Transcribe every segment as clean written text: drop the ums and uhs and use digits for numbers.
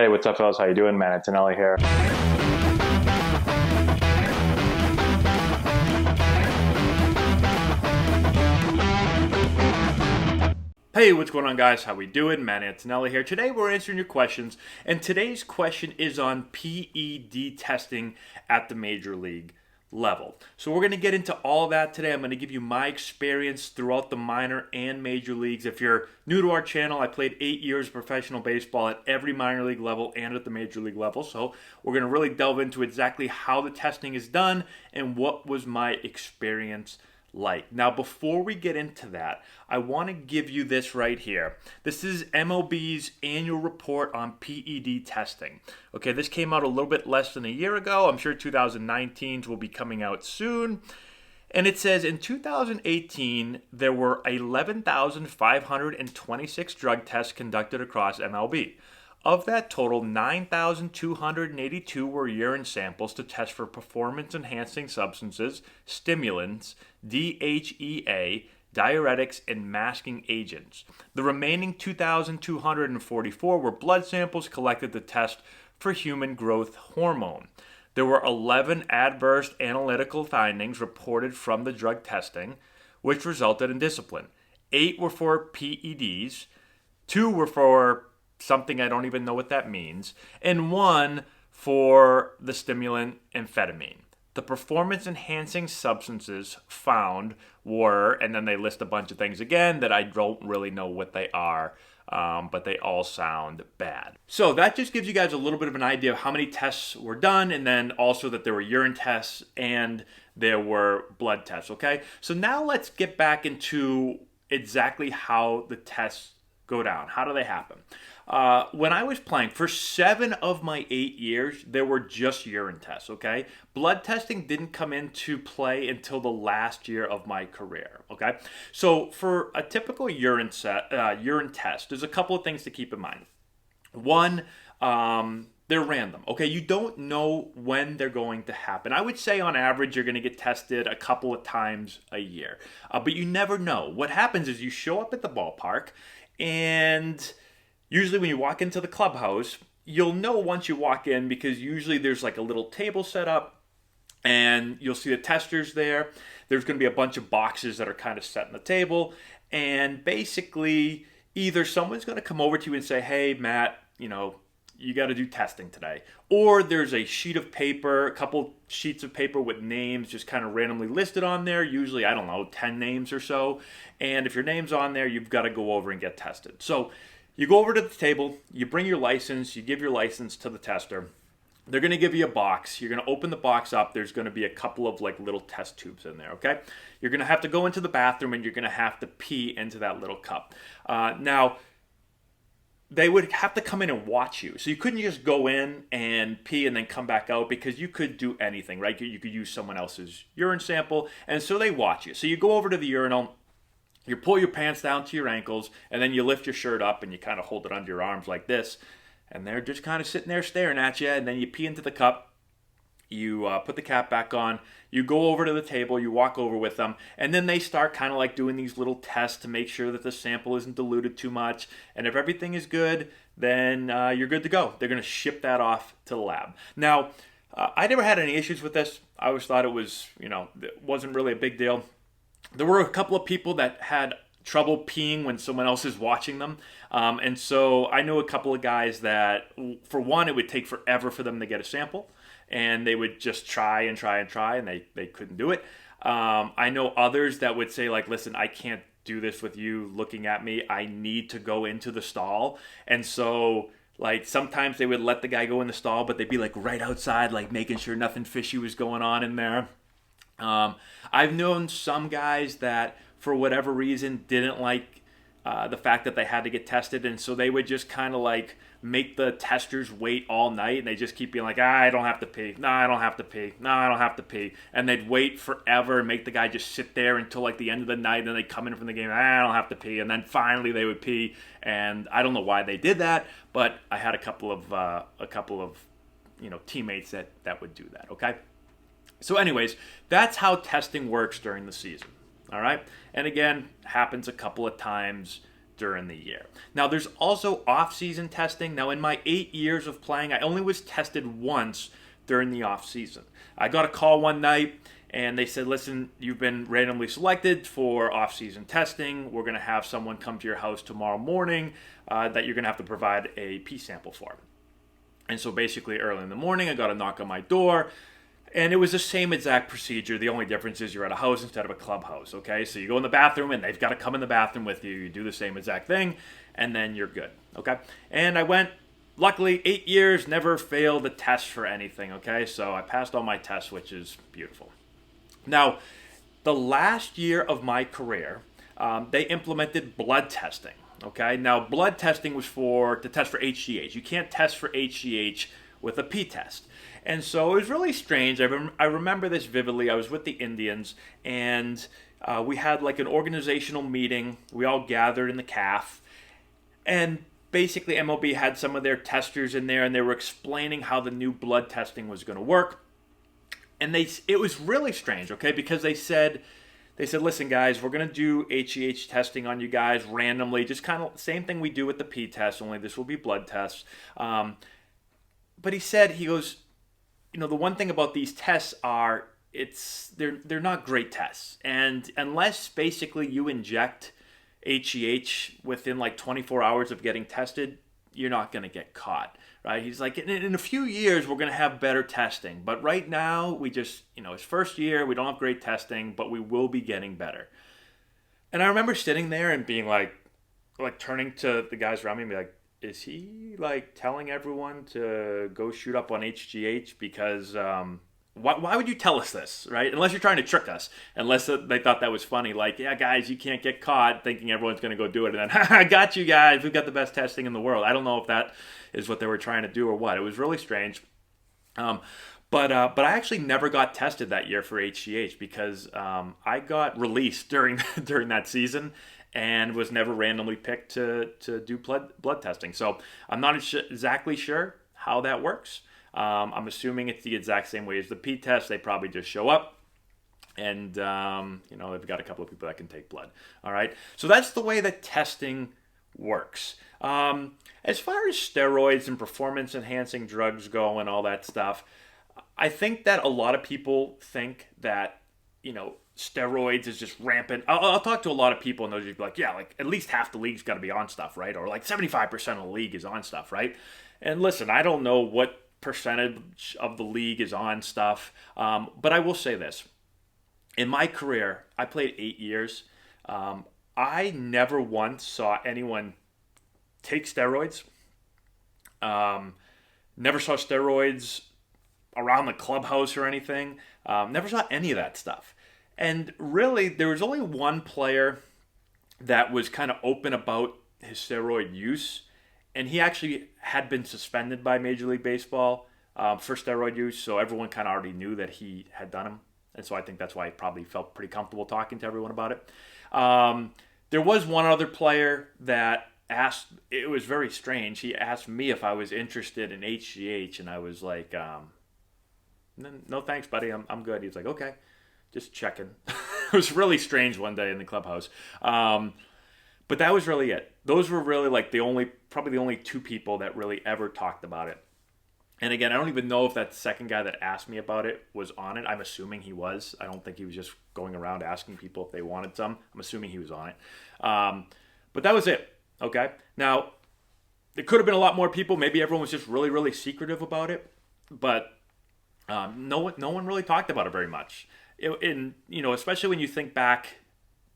Hey, what's up, fellas? How you doing? Man, Antonelli here. Hey, what's going on, guys? How we doing? Matt Antonelli here. Today we're answering your questions, and today's question is on PED testing at the major league level. So we're going to get into all of that today. I'm going to give you my experience throughout the minor and major leagues. If you're new to our channel, I played 8 years of professional baseball at every minor league level and at the major league level. So we're going to really delve into exactly how the testing is done and what was my experience like. Now, before we get into that, I want to give you this right here. This is MLB's annual report on PED testing. Okay, this came out a little bit less than a year ago. I'm sure 2019's will be coming out soon. And it says in 2018, there were 11,526 drug tests conducted across MLB. Of that total, 9,282 were urine samples to test for performance-enhancing substances, stimulants, DHEA, diuretics, and masking agents. The remaining 2,244 were blood samples collected to test for human growth hormone. There were 11 adverse analytical findings reported from the drug testing, which resulted in discipline. 8 were for PEDs, 2 were for something I don't even know what that means, and 1 for the stimulant amphetamine. The performance-enhancing substances found were, and then they list a bunch of things again that I don't really know what they are, but they all sound bad. So that just gives you guys a little bit of an idea of how many tests were done, and then also that there were urine tests and there were blood tests, okay? So now let's get back into exactly how the tests go down. How do they happen? When I was playing, for 7 of my 8 years, there were just urine tests, okay? Blood testing didn't come into play until the last year of my career, okay? So for a typical urine test, there's a couple of things to keep in mind. One, they're random, okay? You don't know when they're going to happen. I would say on average, you're going to get tested a couple of times a year, but you never know. What happens is you show up at the ballpark, and usually when you walk into the clubhouse, you'll know once you walk in because usually there's like a little table set up and you'll see the testers there. There's going to be a bunch of boxes that are kind of set on the table, and basically either someone's going to come over to you and say, hey, Matt, you got to do testing today. Or there's a sheet of paper, a couple sheets of paper with names just kind of randomly listed on there. Usually, 10 names or so. And if your name's on there, you've got to go over and get tested. So you go over to the table, you bring your license, you give your license to the tester. They're going to give you a box. You're going to open the box up. There's going to be a couple of little test tubes in there, okay? You're going to have to go into the bathroom and you're going to have to pee into that little cup. Now, they would have to come in and watch you. So you couldn't just go in and pee and then come back out because you could do anything, right? You could use someone else's urine sample, and so they watch you. So you go over to the urinal, you pull your pants down to your ankles, and then you lift your shirt up and you kind of hold it under your arms like this, and they're just kind of sitting there staring at you, and then you pee into the cup. You put the cap back on, you go over to the table, you walk over with them, and then they start kind of doing these little tests to make sure that the sample isn't diluted too much. And if everything is good, then you're good to go. They're going to ship that off to the lab. Now, I never had any issues with this. I always thought it was, it wasn't really a big deal. There were a couple of people that had trouble peeing when someone else is watching them. And so I knew a couple of guys that, for one, it would take forever for them to get a sample. And they would just try, and they couldn't do it. I know others that would say, listen, I can't do this with you looking at me. I need to go into the stall. And so, sometimes they would let the guy go in the stall, but they'd be, right outside, making sure nothing fishy was going on in there. I've known some guys that, for whatever reason, didn't like the fact that they had to get tested, and so they would just kind of make the testers wait all night, and they just keep being I don't have to pee. No, I don't have to pee. No, I don't have to pee. And they'd wait forever and make the guy just sit there until the end of the night, and then they'd come in from the game, I don't have to pee. And then finally they would pee, and I don't know why they did that, but I had a couple of teammates that would do that, okay? So anyways, that's how testing works during the season, all right? And again, happens a couple of times during the year. Now, there's also off-season testing. Now, in my 8 years of playing, I only was tested once during the off-season. I got a call one night, and they said, listen, you've been randomly selected for off-season testing. We're going to have someone come to your house tomorrow morning that you're going to have to provide a pee sample for. And so basically early in the morning, I got a knock on my door, and it was the same exact procedure. The only difference is you're at a house instead of a clubhouse, okay? So you go in the bathroom, and they've got to come in the bathroom with you. You do the same exact thing, and then you're good, okay? And I went, luckily, 8 years, never failed a test for anything, okay? So I passed all my tests, which is beautiful. Now, the last year of my career, they implemented blood testing, okay? Now, blood testing was to test for HGH. You can't test for HGH with a pee test. And so it was really strange. I remember this vividly. I was with the Indians, and we had like an organizational meeting. We all gathered in the CAF, and basically MLB had some of their testers in there, and they were explaining how the new blood testing was going to work. And it was really strange, okay, because they said, listen, guys, we're going to do HGH testing on you guys randomly, just kind of same thing we do with the pee test, only this will be blood tests. But he goes, the one thing about these tests are they're not great tests. And unless basically you inject HGH within like 24 hours of getting tested, you're not going to get caught, right? He's like, in a few years, we're going to have better testing. But right now, we just, it's first year, we don't have great testing, but we will be getting better. And I remember sitting there and being like turning to the guys around me and be like, is he like telling everyone to go shoot up on HGH? Because why would you tell us this, right? Unless you're trying to trick us. Unless they thought that was funny. Like, yeah, guys, you can't get caught, thinking everyone's going to go do it. And then, I got you guys. We've got the best testing in the world. I don't know if that is what they were trying to do or what. It was really strange. But I actually never got tested that year for HGH because I got released during that season and was never randomly picked to do blood testing. So I'm not exactly sure how that works. I'm assuming it's the exact same way as the pee test. They probably just show up and, they've got a couple of people that can take blood. All right. So that's the way that testing works. As far as steroids and performance enhancing drugs go and all that stuff, I think that a lot of people think that, steroids is just rampant. I'll talk to a lot of people and they'll just be like, yeah, like at least half the league's got to be on stuff, right? Or like 75% of the league is on stuff, right? And listen, I don't know what percentage of the league is on stuff, but I will say this. In my career, I played 8 years. I never once saw anyone take steroids. Never saw steroids around the clubhouse or anything. Never saw any of that stuff. And really, there was only one player that was kind of open about his steroid use, and he actually had been suspended by Major League Baseball for steroid use, so everyone kind of already knew that he had done them. And so I think that's why he probably felt pretty comfortable talking to everyone about it. There was one other player that asked, it was very strange, he asked me if I was interested in HGH, and I was like, no thanks, buddy, I'm good. He was like, okay, just checking. It was really strange one day in the clubhouse. But that was really it. Those were really like probably the only two people that really ever talked about it. And again, I don't even know if that second guy that asked me about it was on it. I'm assuming he was. I don't think he was just going around asking people if they wanted some. I'm assuming he was on it. But that was it. Okay. Now, there could have been a lot more people. Maybe everyone was just really, really secretive about it. But no one really talked about it very much. Especially when you think back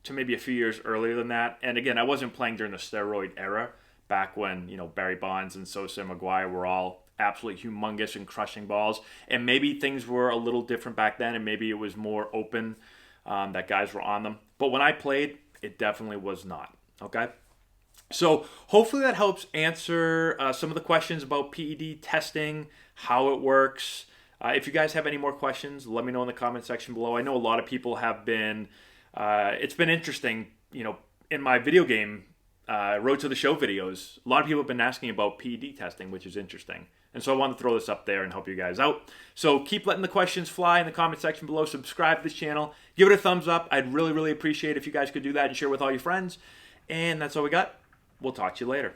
to maybe a few years earlier than that. And again, I wasn't playing during the steroid era, back when, Barry Bonds and Sosa and McGuire were all absolutely humongous and crushing balls. And maybe things were a little different back then, and maybe it was more open that guys were on them. But when I played, it definitely was not. Okay? So hopefully that helps answer some of the questions about PED testing, how it works. If you guys have any more questions, let me know in the comment section below. I know a lot of people have been, it's been interesting, in my video game Road to the Show videos, a lot of people have been asking about PED testing, which is interesting. And so I wanted to throw this up there and help you guys out. So keep letting the questions fly in the comment section below. Subscribe to this channel. Give it a thumbs up. I'd really, really appreciate it if you guys could do that and share with all your friends. And that's all we got. We'll talk to you later.